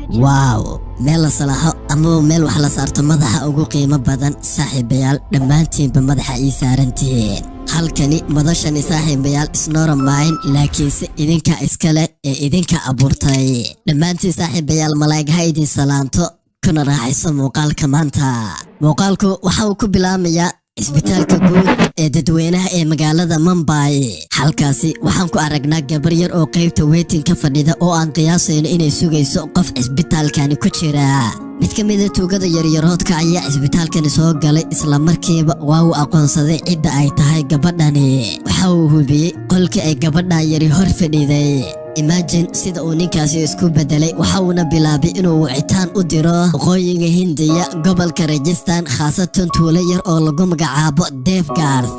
واو ميل صلاحو أمو ميل وحلا صارتو مدحا ugu qiimo badan saaxiibayaal dhammaantiinba madaxa ii saarantihiin halkani madashani saaxiibayaal isnoora maayn laakiinse idinka iskale ee idinka abuurtay dhammaantiin saaxiibayaal malaa'igha idin salaanto kuna raaxayso muuqaalka maanta muuqaalku waxa uu ku bilaamayaa isbitaalka guud ee dadweynaha ee magaalada Mumbai halkaasi waxaan ku aragnaa gabar yar oo qaybta waiting ka fadhida oo aan qiyaasayno inay sugayso qof isbitaalkani ku jira mid ka mid ah tuugada yaryaroodka ayaa isbitaalkani soo galay isla markiiba waa uu aqoonsaday cidda ay tahay gabadhani waxa uu hubiyay qolkii ay gabadha yari hor fadhiday imagine sida uu ninkaasi isku bedelay waxa uuna bilaabay inuu wicitaan u diro waqooyiga Hindiya gobolka Rajasthan khaasatan tuulo yar oo lagu magacaabo Devgarh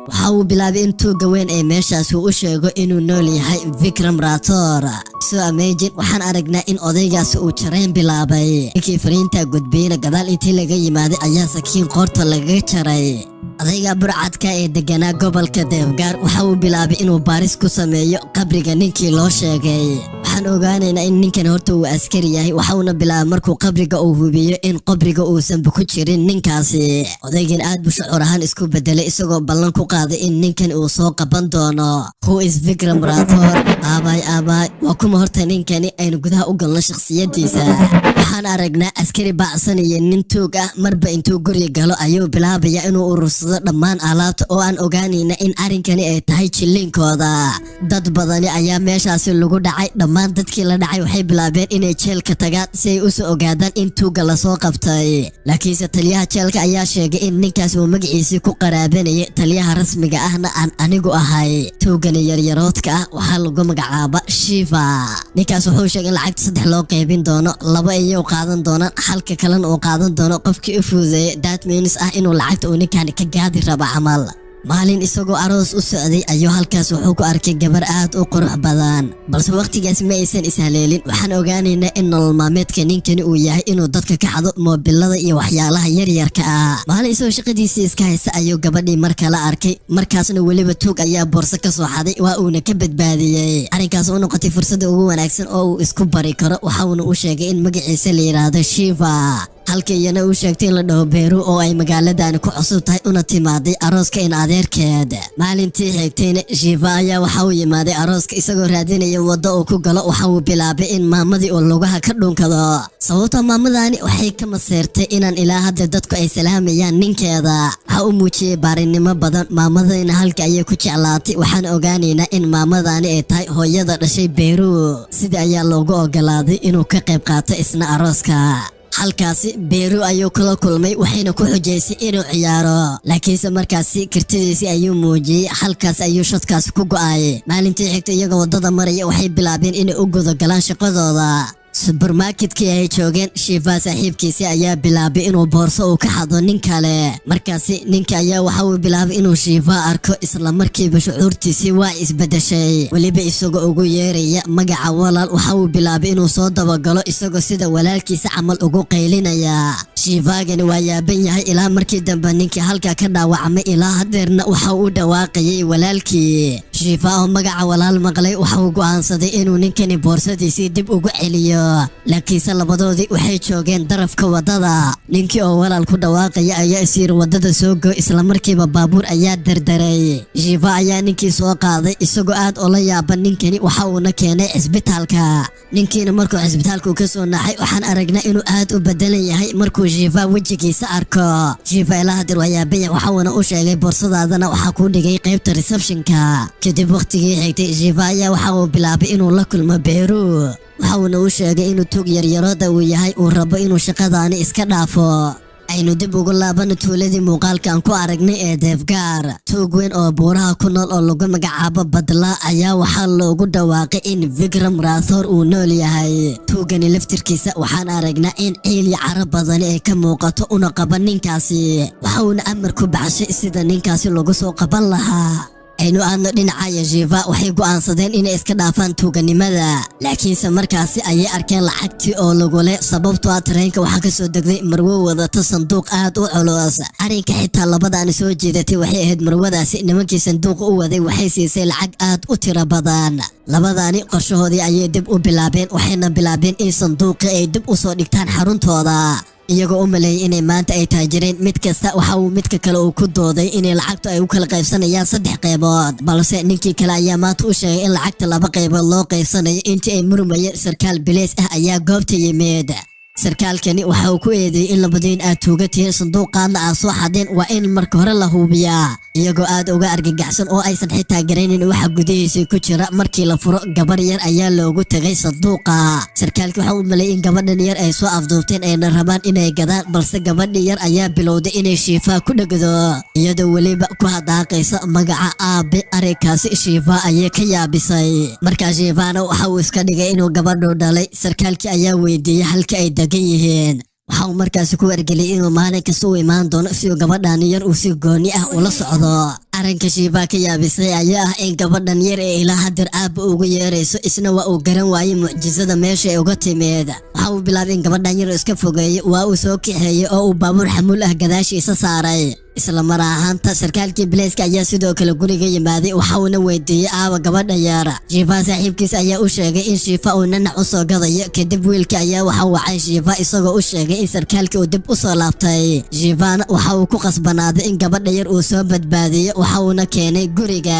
waxa uu bilaabay in tuuga weyn ee meeshaas uu sheego inuu nool yahay Vikram Rathor soo amazing waxaan aragnaa in odaygaasi uu jareen bilaabay inkii fariinta gudbiyay gadaal intii laga yimaaday ayaa sakiin qoorta laga jaray adayga burcadka ee deganaa gobolka Devgarh waxa uu bilaabay inuu baaris ku sameeyo qabriga ninkii loo sheegay waxaan ogaanaynaa in ninkan horta uu askari yahay waxa uu bilaabay markuu qabriga uu hubiyo in qabriga uusan ku jirin ninkaasi odaygan aad buu shucuur ahaan isku bedelay isagoo ballan ku qaaday in ninkan uu soo qaban doono who is Vikram Rathor aabay waa kuma horta ninkani aynu gudaha u galno shakhsiyadiisa waxaan aragnaa askari baacsan iyo nin tuug ah marba intuu guriga galo ayuu bilaabaya inuu urursado dhammaan alaabta oo aan ogaanayna in arrinkani ay tahay jillinkooda dad badani ayaa meeshaasi lagu dhacay dhammaan dadkii la dhacay waxay bilaabeen inay jeelka tagaan si ay u soo ogaadaan in tuuga la soo qabtay laakiinse taliyaha jeelka ayaa sheegay in ninkaas uu magaciisa ku qaraabanayay taliyaha rasmiga ahna aan anigu ahay tuugani yaryaroodka ah waxaa lagu magacaaba Shiva ninkaas wuxuu sheegay in lacagta 3 loo qaybin doono 2 ay qaadan doonaan halka kalena uu qaadan doono qofkii u fuudeeyay that means ah inuu lacagta uu ninkan ka gaadi raba camal maalin isagoo aroos u socday ayuu halkaas wuxuu ku arkay gabar aad u qurux badan balse waqtigaas ma aysan ishaleelin waxaan ogaanaynaa in nolol maalmeedka ninkani uu yahay inuu dadka ka xado moobilada iyo waxyaalaha yaryarka ah maalin isagoo shaqadiisa iska haysta ayuu gabadhii mar kale arkay markaasna weliba tuug ayaa boorso ka soo xaday waa uuna ka badbaadiyay arrinkaas u noqotay fursada ugu wanaagsan oo uu isku bari karo waxa uuna u sheegay in magaciisa la yiraahdo Shiva halkayna uu sheegtay in la dhaho Beeru oo ay magaaladan ku cusub tahay una timaaday arooska in adeerkeed maalintii xigtayna Shiva ayaa waxa uu yimaaday arooska isagoo raadinaya wado uu ku galo waxa uu bilaabay in maamadii oo lugaha ka dhunkado sababta maamadani waxay ka maseertay inaan ilaa hadda dadku ay salaamayaan ninkeeda waxa uu muujiyay baarinimo badan maamadayna halka ayay ku jeclaatay waxaan ogaanaynaa in maamadani ay tahay hooyada dhashay Beeru sida ayaa loogu ogolaaday inuu ka qayb qaato isna arooska halkaasi Beeru ayuu kula kulmay waxayna ku xujeysay inuu ciyaaro laakiinse markaasi kartidiisii ayuu muujiyay halkaas ayuu shadkaas ku go'ay maalintii xigtay iyaga wadada maraya waxay bilaabeen inay u gudo galaan shaqadooda supermarketkii ay joogeen Shiva saaxiibkiisii ayaa bilaabay inuu boorso uu ka xado nin kale markaasi ninka ayaa waxa uu bilaabay inuu Shiva arko isla markiiba shucuurtiisii waa isbedeshay waliba isagoo ugu yeeraya magaca walaal waxa uu bilaabay inuu soo dabagalo isagoo sida walaalkiisa camal ugu qaylinaya Shiva-gani waa yaaban yahay ilaa markii dambe ninkii halka ka dhaawacmay ilaa hadeerna waxa uu dhawaaqayay walaalkii Shiva oo magaca walaal maqlay waxa uu go'aansaday inuu ninkani boorsadiisii dib ugu celiyo laakiinse labadoodii waxay joogeen darafka wadada ninkii oo walaal ku dhawaaqaya ayaa isir wadada soo go isla markiiba baabuur ayaa dardaray Shiva ayaa ninkii soo qaaday isagoo aad oo la yaaban ninkani waxa uu na keenay isbitaalka ninkiina markuu isbitaalku ka soo naxay waxaan aragnaa inuu aad u bedelan yahay markuu Shiva wajigiisa arko Shiva ilaa hadir waa yaabay waxa uu u sheegay boorsadaadana waxa ku dhigay qaybta receptionka kadib waqtigii xigtay Shiva ayaa waxa uu bilaabay inuu la kulmo Beeru waxa uu u sheegay inuu tuug yaryarooda uu yahay uu rabo inuu shaqadaani iska dhaafo aynu dib ugu laabano tuuladii muuqaalkan ku aragnay ee Devgarh tuug weyn oo buuraha ku nool oo lagu magacaabo Badla ayaa waxaa loogu dhawaaqay in Vikram Rathor uu nool yahay tuugani laftirkiisa waxaan aragnaa in ciil iyo carab badani ay ka muuqato una qaban ninkaasi waxa uuna amar ku baxshay sida ninkaasi lagu soo qaban lahaa aynu aadno dhinaca Shiva waxay go'aansadeen inay iska dhaafaan tuuganimada laakiinse markaasi ayay arkeen lacagtii oo lagu leh sababtoo ah tareenka waxa ka soo degday marwo wadata sanduuq aad u culus arrinka xitaa labadaan soo jeedatay waxay ahayd marwadaasi nimankii sanduuqa u waday waxay siisay lacag aad u tiro badan labadaani qorshahoodii ayay dib u bilaabeen waxayna bilaabeen in sanduuqii ay dib u soo dhigtaan xaruntooda iyagoo u maleeyay inay maanta ay taajireen mid kasta waxa uu midka kale uu ku dooday inay lacagtu ay u kala qaybsanayaan 3 qaybood balse ninkii kale ayaa maanta u sheegay in lacagta 2 qaybood loo qaybsanayo intii ay murmayeen sarkaal bileys ah ayaa goobta yimid sarkaalkani waxa uu ku eedeeyay in labadeen aad tuugateen sanduuqaadna aad soo xadeen waa in marka hore la hubiyaa iyagoo aad uga argagaxsan oo aysan xitaa garanayn waxa gudihiisa ku jira markii la furo gabar yar ayaa loogu tagay sanduuqa sarkaalku waxa uu maleeyay in gabadhan yar ay soo afduubteen ayna rabaan inay gadaan balse gabadhii yar ayaa bilowday inay Shiva ku dhagdo iyadoo waliba ku hadaaqaysa magaca aabe arikaasi Shiva ayay ka yaabisay markaa Shivana waxa uu iska dhigay inuu gabadhu dhalay sarkaalkii ayaa weydiiyay halka ay dagan yihiin waxa uu markaas ku wargeliyay inuu maalin kasta u imaan doono si uu gabadhan yar uu si gooni ah ula socdo arrinka Shiva ka yaabisay ayaa ah in gabadhan yar ee ilaa hadir aab ugu yeerayso isna waa uu garan waayay mucjisada meesha ay uga timid waxa uu bilaabay in gabadhan yar iska fogeeyay waa uu soo kixeeyay oo uu baabuur xamuul ah gadaashiisa saaray isla mar ahaanta sarkaalkii bilayska ayaa sidoo kale guriga yimaaday waxa uuna weydiiyay aaba gabadha yar Shiva saaxiibkiis ayaa u sheegay in Shiva uu nanac u soo gadayo kadib wiilkii ayaa waxa uu wacay Shiva isagoo u sheegay in sarkaalkii uu dib u soo laabtay Shivana waxa uu ku qasbanaaday in gabadha yar uu soo badbaadiyo waxa uuna keenay guriga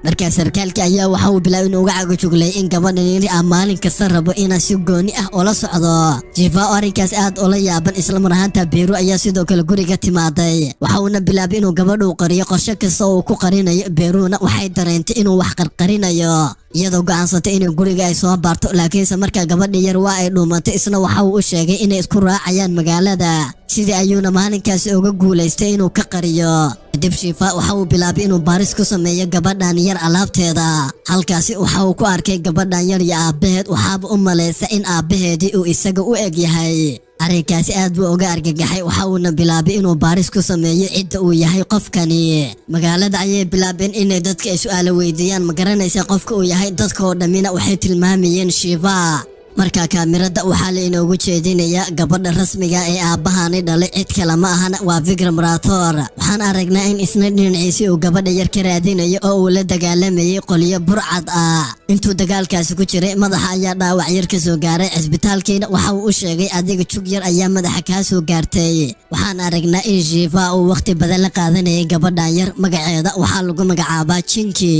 markaa sarkaalkii ayaa waxa uu bilaabay inuu uga cagajuglay in gabadhan yar maalin kasta rabo inay si gooni ah ula socdo Shiva arrinkaas aad ula yaaban isla mar ahaanta Beeru ayaa sidoo kale guriga timaaday waxa uuna bilaabay inuu gabadhu qariyo qorshe kasta oo ku qarinayo Beeruna waxay dareentay inuu wax qarqarinayo iyadoo go'aansatay in guriga ay soo baarto laakiinse markaa gabadhii yar waa ay dhuumatay isna waxa uu u sheegay inay isku raacayaan magaalada sidii ayuuna maalinkaas uga guuleystay inuu ka qariyo kadib Shiva waxa uu bilaabay inuu baaris ku sameeyo gabadhan yar alaabteeda halkaasi waxa uu ku arkay gabadhan yar iyo aabaheed waxaaba u maleysay in aabaheedii uu isaga u eg yahay arrinkaasi aad buu uga argagaxay waxa uuna bilaabay inuu baaris ku sameeyo cidda uu yahay qofkani magaalada ayay bilaabeen inay dadka ay su'aalo weydiiyaan ma garanaysa qofka uu yahay dadka oo dhamina waxay tilmaamayeen Shiva markaa kaamirada waxaa la inoogu jeedinayaa gabadha rasmiga ee aabbahaani dhalay cid kale ma ahana waa Vikram Rathore waxaan aragnaa in isna dhinaciisa uu gabadha yar ka raadinayo oo uu la dagaalamayay qoliyo burcad ah intuu dagaalkaasi ku jiray madaxa ayaa dhaawac yar ka soo gaaray cisbitaalkiina waxa uu u sheegay adiga jug yar ayaa madaxa ka soo gaartay waxaan aragnaa in Shiva uu waqti badan la qaadanayay gabadhan yar magaceeda waxaa lagu magacaabaa Chinky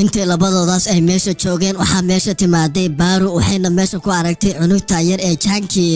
intii labadoodaas ay meesha joogeen waxa meesha timaaday Baaru waxayna meesha ku aragtay cunugta yar ee Chinky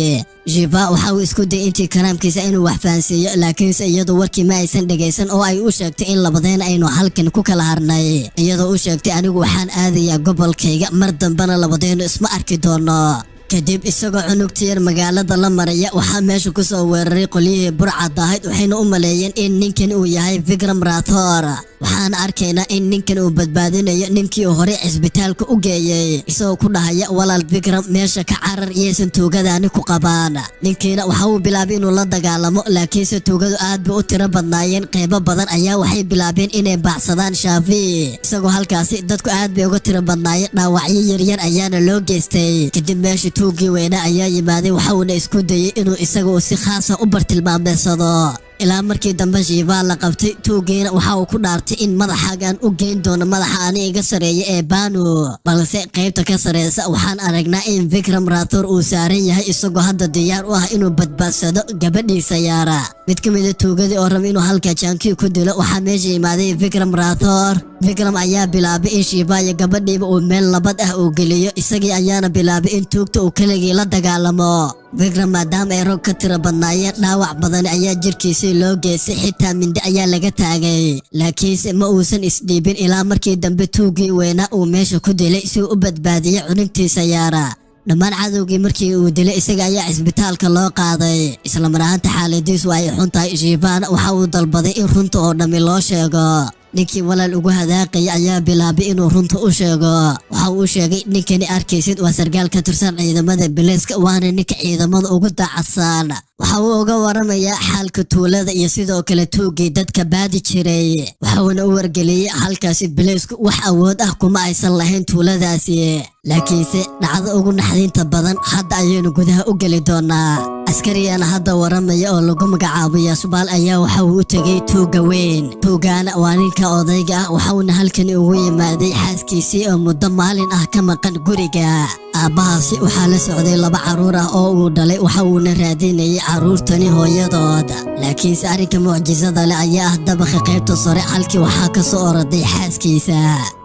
Shiva waxa uu isku day intii karaamkiisa inuu wax fahansiiyo laakiinse iyadoo warkii ma aysan dhageysan oo ay u sheegtay in labadeen aynu halkan ku kala harnay iyadoo u sheegtay anigu waxaan aadayaa gobolkayga mar dambana labadeenu isma arki doono kadib isagoo cunugta yar magaalada la maraya waxaa meesha ku soo weeraray qolyihii burcad ahayd waxayna u maleeyeen in ninkan uu yahay Vikram Rathore waxaan arkaynaa in ninkan uu badbaadinayo ninkii uu hore cisbitaalka u geeyay isagoo ku dhahaya walaal Vikram meesha ka carar yeesan tuugadaani ku qabaan ninkiina waxa uu bilaabay inuu la dagaalamo laakiinse tuugadu aad bay u tiro badnaayeen qaybo badan ayaa waxay bilaabeen inay baacsadaan Shafi isagoo halkaasi dadku aad bay uga tiro badnaayeen dhaawacyo yaryar ayaana loo geystay kadib meesha tuugii weyna ayaa yimaaday waxa uuna isku dayay inuu isaga si khaas ah u bartilmaameedsado ilaa markii dambe Shiva la qabtay tuugeena waxa uu ku dhaartay in madaxaagan u geyn doono madaxa aan iga sareeyo ee Banu balse qaybta ka sareysa waxaan aragnaa in Vikram Rathore uu saaran yahay isagoo hadda diyaar u ah inuu badbaadsado gabadhiisa yara mid ka mid ah tuugadii oo raba inuu halka Chinky ku dilo waxa meesha yimaaday Vikram Rathore Vikram ayaa bilaabay in Shiva iyo gabadhiiba uu meel nabad ah uu geliyo isagii ayaana bilaabay in tuugta uu kaligii la dagaalamo Vikram maadaama ay rog ka tiro badnaayeen dhaawac badan ayaa jirkiisa loo geysay xitaa mindi ayaa laga taagay laakiinse ma uusan isdhiibin ilaa markii dambe tuugii weyna uu meesha ku dilay si uu u badbaadiyay cunugtiisa yara dhammaan cadowgii markii uu dilay isaga ayaa cisbitaalka loo qaaday isla mar ahaanta xaaladiisu ay xun tahay Shivana waxa uu dalbaday in runta oo dhammi loo sheego ninkii walaal ugu hadaaqay ayaa bilaabay inuu runta u sheego waxa uu sheegay ninkani arkaysid waa sargaal ka tirsan ciidamada bilayska waana ninka ciidamada ugu daacadsan waxa uu uga waramayaa xaalka tuulada iyo sidoo kale tuugii dadka baadi jiray waxauna u wargeliyay halkaasi bileysku wax awood ah kuma aysan lahayn tuuladaasi laakiinse dhacdo ugu naxdinta badan hadda ayaynu gudaha u geli doonaa askariyana hadda waramaya oo lagu magacaabo Yaasbaal ayaa waxa uu u tagay tuuga weyn tuugana waa ninka odayga ah waxauna halkan ugu yimaaday xaaskiisii oo muddo maalin ah ka maqan guriga aabahaasi waxaa la socday 2 caruur ah oo uu dhalay waxa uuna raadinayay caruurtani hooyadooda laakiinse arrinka mucjisada leh ayaa ah dabaqa qaybta sare halkii waxaa ka soo oraday xaaskiisa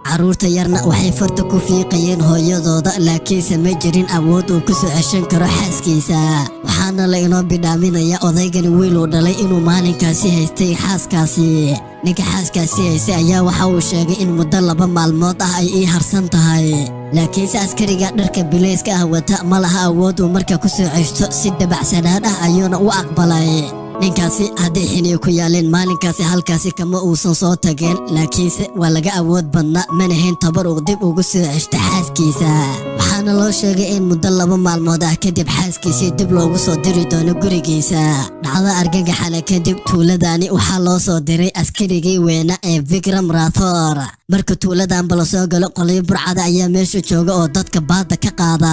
caruurta yarna waxay farta ku fiiqayeen hooyadooda laakiinse ma jirin awood uu ku soo ceshan karo xaaskiisa waxaana la inoo bidhaaminaya odaygani wiil uu dhalay inuu maalinkaasi haystay xaaskaasi ninka xaaskaasi haystay ayaa waxa uu sheegay in muddo 2 maalmood ah ay ii harsan tahay laakiinse askariga dharka bileyska ah wata ma laha awood uu marka ku soo ceshto si dabacsanaan ah ayuuna u aqbalay ninkaasi haddii xiniyo ku yaaleen maalinkaasi halkaasi kama uusan soo tageen laakiinse waa laga awood badnaa manahayn tabar uu dib ugu soo ceshta xaaskiisa waxaana loo sheegay in muddo 2 maalmood ah kadib xaaskiisii dib loogu soo diri doono gurigiisa dhacdo argagaxana kadib tuuladani waxaa loo soo diray askarigii weena ee Vikram Rathore marka tuuladan bala soo galo qolyo burcada ayaa meesha jooga oo dadka baada ka qaada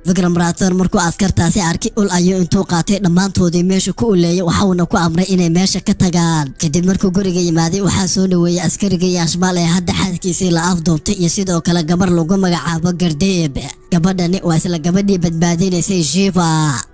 Vikram Rathore markuu askartaasi arkay ul ayuu intuu qaatay dhamaantoodii meesha ku uleeyay waxauna ku amray inay meesha ka tagaan kadib markuu guriga yimaaday waxaa soo dhaweeyay askariga Yaasbaal ee hadda xaaskiisii la afduubtay iyo sidoo kale gabar lagu magacaabo Gardeeb gabadhani waa isla gabadhii badbaadinaysay Shiva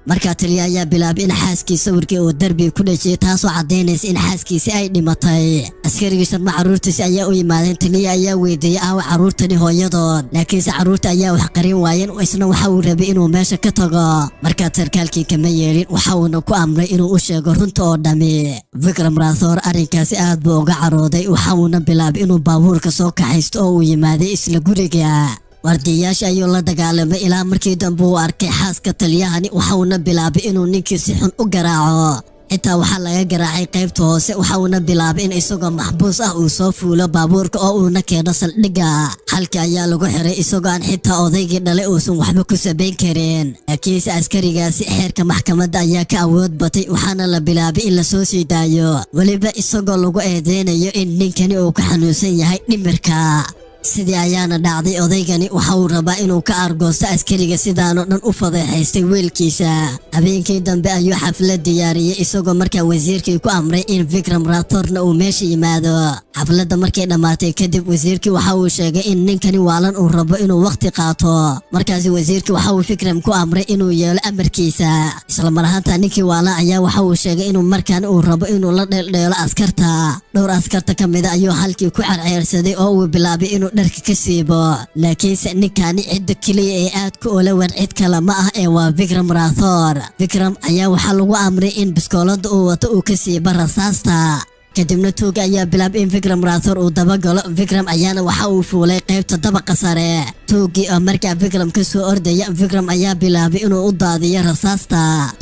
markaa taliya ayaa bilaabay in xaaskiisa sawirkii uu darbi ku dhajiyay taasoo cadeynaysa in xaaskiisa ay dhimatay askarigii sharma caruurtiisa ayaa u yimaadeen taliya ayaa weydiiyay aawa caruurtani hooyadood laakiinse caruurta ayaa wax qarin waayeen isna waxa uu rabay inuu meesha ka tago markaa sarkaalkii kama yeelin waxa uuna ku amray inuu u sheego runta oo dhami Vikram Rathore arrinkaasi aad buu uga carooday waxa uuna bilaabay inuu baabuurka soo kaxaysto oo uu yimaaday isla guriga wardiyaasha ayuu la dagaalamay ilaa markii dambe uu arkay xaaska taliyahani waxa uuna bilaabay inuu ninkii si xun u garaaco xitaa waxaa laga garaacay qaybta hoose waxa uuna bilaabay in isagoo maxbuus ah uu soo fuulo baabuurka oo uuna keeno saldhigga halkii ayaa lagu xiray isagoo aan xitaa odaygii dhalay uusan waxba ku sabayn karin laakiinse askarigaasi xeerka maxkamadda ayaa ka awood batay waxaana la bilaabay in la soo sii daayo weliba isagoo lagu eedeynayo in ninkani uu ka xanuunsan yahay dhimirka sidii ayaana dhacday odaygani waxa uu rabaa inuu ka argoosto askariga sidaanoo dhan u fadeexaystay wiilkiisa habeenkii dambe ayuu xaflad diyaariyay isagoo markaa wasiirkii ku amray in Vikram Rathorena uu meesha yimaado xafladda markay dhammaatay kadib wasiirkii waxa uu sheegay in ninkani waalan uu rabo inuu waqti qaato markaasi wasiirkii waxa uu Vikram ku amray inuu yeelo amarkiisa isla mar ahaantaa ninkii waalan ayaa waxa uu sheegay inuu markaan uu rabo inuu la dheeldheelo askarta dhowr askarta ka mid ah ayuu halkii ku carceersaday oo uu bilaabay inuu dharka ka siibo laakiinse ninkani cidda kaliya ee aad ku ola wan cid kale ma ah ee waa Vikram Rathore Vikram ayaa waxaa lagu amray in biskoolada uu wato uu ka siibo rasaasta kadibna tuuga ayaa bilaabay in Vikram Rathore uu dabagalo Vikram ayaana waxa uu fuulay qaybta dabaqa sare tuugii oo markaa Vikram ka soo ordaya Vikram ayaa bilaabay inuu u daadiyo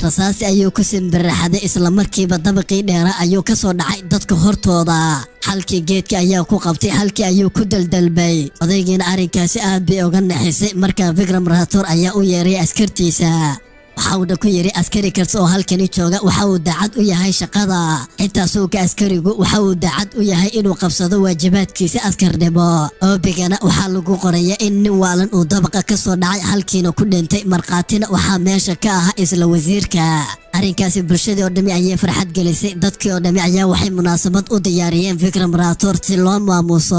rasaasti ayuu ku simbiraxday isla markiiba dabaqii dheera ayuu ka soo dhacay dadka hortooda halkii geedka ayaa ku qabtay halkii ayuu ku daldalbay odaygiina arrinkaasi aad bay uga naxisay markaa Vikram Rathore ayaa u yeeray askartiisa waxa uu ku yiri askari kasta oo halkani jooga waxa uu dacad u yahay shaqada xitaa suuqa askarigu waxa uu dacad u yahay inuu qabsado waajibaadkiisa askarnimo oobigana waxa lagu qoraya in nin waalan uu dabaqa ka soo dhacay halkiina ku dhintay marqaatina waxa meesha ka ah isla wasiirka arrinkaasi bulshadii oo dhami ayay farxad gelisay dadkii oo dhami ayaa waxay munaasabad u diyaariyeen Vikram Rathore si loo maamuuso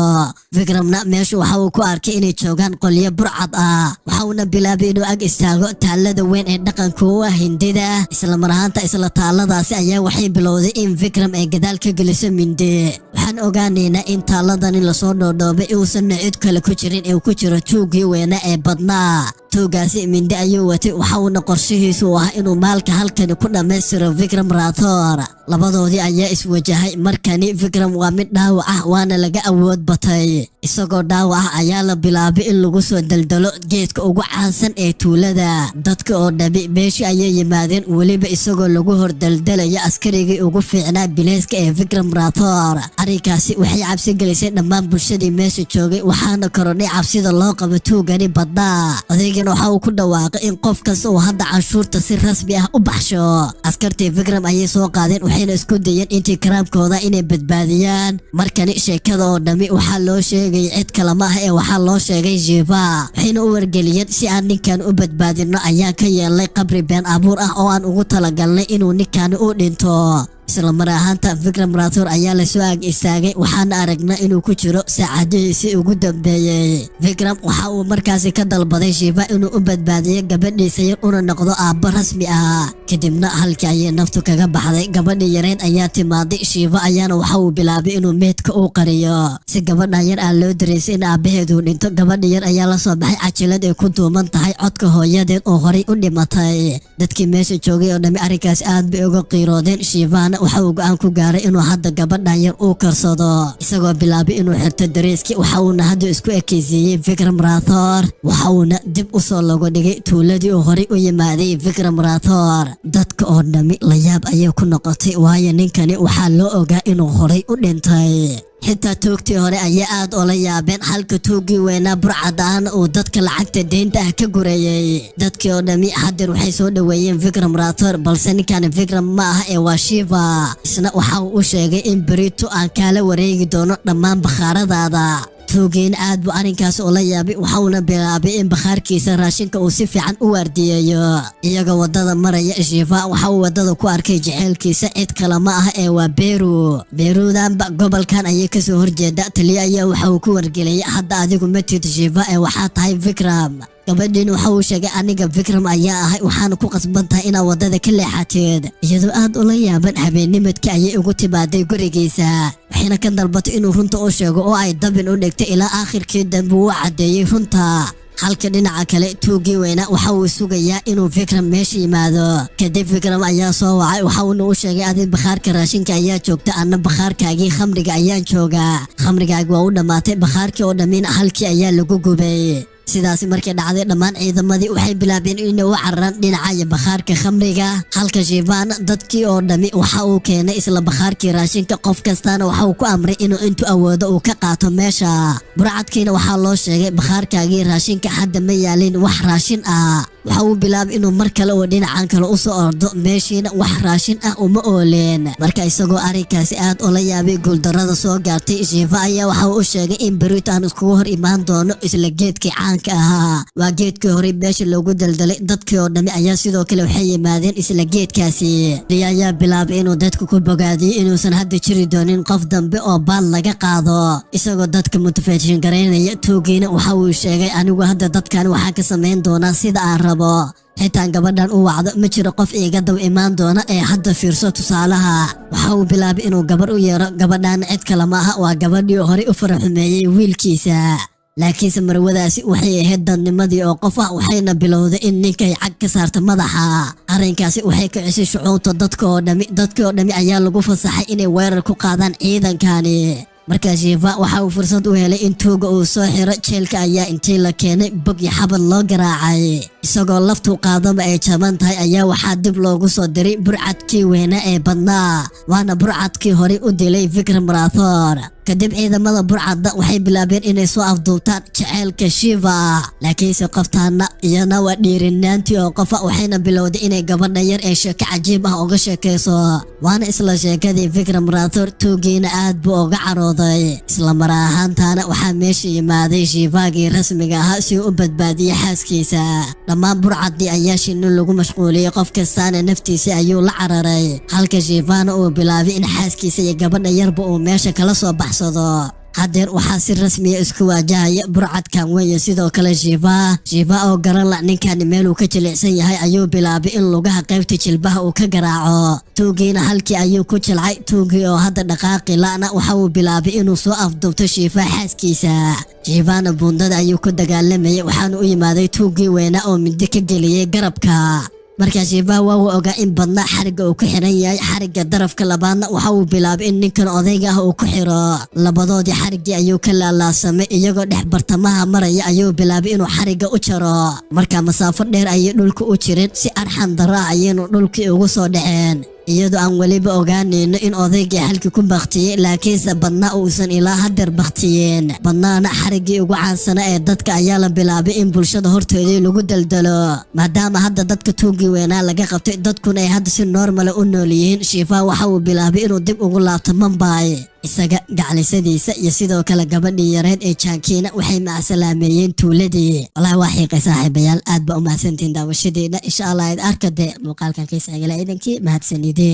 Vikramna meesha waxa uu ku arkay inay joogaan qolyo burcad ah waxa uuna bilaabay inuu ag istaago taalada weyn ee dhaqanka u ah Hindida isla mar ahaanta isla taaladaasi ayaa waxay bilowday in Vikram ay gadaal ka geliso mindi waxaan ogaanaynaa in taaladani la soo dhoodhoobay uusan cid kale ku jirin ee ku jiro tuugii weena ee badnaa tuugaasi mindi ayuu watay waxa uuna qorshihiisu ah inuu maalka halkani ku dhammaystiro Vikram Rathore labadoodii ayaa iswajahay markani Vikram waa mid dhaawac ah waana laga awood batay isagoo dhaawac ah ayaa la bilaabay in lagu soo daldalo geedka ugu caansan ee tuulada dadka oo dhabi meeshii ayay yimaadeen weliba isagoo lagu hor daldalaya askarigii ugu fiicnaa bileyska ee Vikram Rathore arrinkaasi waxay cabsi gelisay dhammaan bulshadii meesha joogay waxaana korodhay cabsida loo qabo tuugani badnaa odaygan waxa uu ku dhawaaqay in qof kasta uu hadda canshuurta si rasmi ah u baxsho askartii Vikram ayay soo qaadeen waxayna isku dayeen intii karaamkooda inay badbaadiyaan markani sheekada oo dhami waxaa loo sheegay cid kale ma aha ee waxaa loo sheegay Shiva waxayna u wargeliyeen si aan ninkan u badbaadino ayaa ka yeelay qabri been abuur ah oo aan ugu talagalnay inuu ninkan u dhinto isla mar ahaanta Vikram Rathore ayaa la soo ag istaagay waxaana aragnaa inuu ku jiro saacadihiisii ugu dambeeyay Vikram waxa uu markaasi ka dalbaday Shiva inuu u badbaadiyo gabadhiisa yar una noqdo aabba rasmi ah kadibna halkii ayay naftu kaga baxday gabadhii yareyn ayaa timaaday Shiva ayaana waxa uu bilaabay inuu meedka u qariyo si gabadhan yar aan loo dareysay in aabaheedu dhinto gabadhii yar ayaa la soo baxay cajilad ay ku duuman tahay codka hooyadeed oo horay u dhimatay dadkii meesha joogay oo dhami arrinkaas aad bay uga qiiroodeen Shivana waxa uu go'aan ku gaaray inuu hadda gabadhan yar uu karsado isagoo bilaabay inuu xirto dareeskii waxa uuna hadda isku ekaysiiyey Vikram Rathore waxa uuna dib u soo logo dhigay tuuladii uu horay u yimaaday Vikram Rathore dadka oo dhami la yaab ayay ku noqotay waayo ninkani waxaa loo ogaa inuu horay u dhintay xitaa toogtii hore ayaa aad ola yaabeen halka toogii weynaa burcadaan uu dadka lacagta deynta ah ka gureeyay dadkii oo dhami hadeer waxay soo dhaweeyeen Vikram Rathore balse ninkan Vikram ma aha ee waa Shiva isna waxa uu u sheegay in berito aan kala wareegi doono dhammaan bakhaaradaada توجين عاد بأرنكاس ولا يابي وحاولنا بين بخاركيس راشنك وسيف عن واردية يجا ودada maraya Shiva waxa uu wadada ku arkay jaceelkiisa cid kale ma aha ee waa Beeruudan gobolkan ayay ka soo horjeeda taliya ayaa waxa uu ku wargeliyay hadda adigu ma tid Shiva ee waxa tahay Vikram gabadhin waxa uu sheegay aniga Vikram ayaa ahay waxaan ku qasbantahay inaan wadada ka leexateed iyadoo aad ula yaaban habeennimadkii ayay ugu timaaday gurigiisa waxayna ka dalbatay inuu runta u sheego oo ay dabin u dhigtay ilaa aakhirkii dambe uu cadeeyay runta halka dhinaca kale tuugii weyna waxa uu sugayaa inuu Vikram meesha yimaado kadib Vikram ayaa soo wacay waxa uu u sheegay adii bakhaarka raashinka ayaa joogta anna bakhaarkaagii khamriga ayaan joogaa khamrigaagi waa u dhamaatay bakhaarkii oo dhamin halkii ayaa lagu gubay sidaas markii dhacday dhamaan ciidamadii waxay bilaabeen inay u cararaan dhinaca bakhaarka khamriga halka Shivana dadkii oo dhami waxa uu keenay isla bakhaarkii raashinka qof kastaana waxa uu ku amray inuu intuu awoodo uu ka qaato meesha burcadkiina waxa loo sheegay bakhaarkaagii raashinka hadda ma yaalin wax raashin ah waxa uu bilaabay inuu mar kale oo dhinacan kale u soo ordo meeshiina wax raashin ah uma ooleen marka isagoo arrinkaasi aad ula yaabay guuldarrada soo gaartay Shiva ayaa waxa uu sheegay in beritaan isku hor imaan doono isla geedkii waa geedkii hore beesha loogu daldalay dadkii oo dhami ayaa sidoo kale waxay yimaadeen isla geedkaasi ayaa bilaabay inuu dadku ku bogaadiyo inuusan hadda jiri doonin qof dambe oo baal laga qaado isagoo dadka motivation gareynaya tuugiina waxa uu sheegay anigu hadda dadkan waxaan ka samayn doonaa sida aan rabo xitaa gabadhan u wacdo ma jiro qof iiga dab imaan doona ee hadda fiirso tusaalaha waxa uu bilaabay inuu gabar u yeero gabadhan cid kale ma aha waa gabadhii hore u faraxumeeyay wiilkiisa laakiinse marwadaasi waxay ahayd dadnimadii oo qof ah waxayna bilowday in ninkay cag ka saarto madaxa arrinkaasi waxay ka cishay shucuurta dadka oo dhami ayaa lagu fasaxay inay weerar ku qaadaan ciidankani marka Shiva waxa uu fursad u helay in tuuga uu soo xiro jeelka ayaa intii la keenay bog iyo xabad loo garaacay isagoo laftu qaadaba ay jaban tahay ayaa waxaa dib loogu soo diray burcadkii weyna ee badnaa waana burcadkii hore u dilay Vikram Rathore kadib ciidamada burcadda waxay bilaabeen inay soo afduubtaan jaceelka Shiva laakiinse qoftaana iyana waa dhiirinaantii oo qofa waxayna bilowday inay gabadha yar ee sheeko cajiib ah uga sheekayso waana isla sheekadii Vikram Rathore tuugiina aad buu uga carooday isla mar ahaantaana waxaa meesha yimaaday Shivagii rasmiga ahaa si uu u badbaadiyay xaaskiisa dhammaan burcaddii ayaa shinni lagu mashquuliyay qof kastaana naftiisa ayuu la cararay halka Shivana uu bilaabay in xaaskiisa iyo gabadha yarba uu meesha kala soo baxsado hadeer waxaa si rasmi ah isku waajahaya burcadkan weeye sidoo kale Shiva oo garan la ninkan meel uu ka jilicsan yahay ayuu bilaabay in lugaha qaybta jilbaha uu ka garaaco tuugiina halkii ayuu ku jilcay tuugii oo hadda dhaqaaqi la'na waxa uu bilaabay inuu soo afduubto Shiva xaaskiisa Shivana bundada ayuu ku dagaalamayay waxaana u yimaaday tuugii weyna oo mindi ka geliyay garabka marka Shiva waa uu ogaa in badna xariga uu ku xiran yahay xariga darafka labaadna waxa uu bilaabay in ninkan odayga ah uu ku xiro labadoodii xarigii ayuu ka laalaasamay iyagoo dhex bartamaha maraya ayuu bilaabay inuu xariga u jaro marka masaafo dheer ayay dhulka u jireen si arxan darra ayaynu dhulkii ugu soo dhaceen iyadoo aan waliba ogaanayno in odaygii halkii ku baktiyay laakiinse badnaa uusan ilaa hadeer baktiyeen badnaana xarigii ugu caansana ee dadka ayaa la bilaabay in bulshada hortoodii lagu daldalo maadaama hadda dadka tuugii weynaa laga qabtay dadkuna ay hadda si normal u nool yihiin Shifa waxa uu bilaabay inuu dib ugu laabto Mumbai isaga gaclisadiisa iyo sidoo kale gabadhii yareed ee Jankiina waxay macsalaameeyeen tuuladii wallahi waa xiiqay saaxiibayaal aad ba u mahadsantiin daawashadeena insha Allah aad arkade muuqaalkan kiisa igala idankii mahadsanideen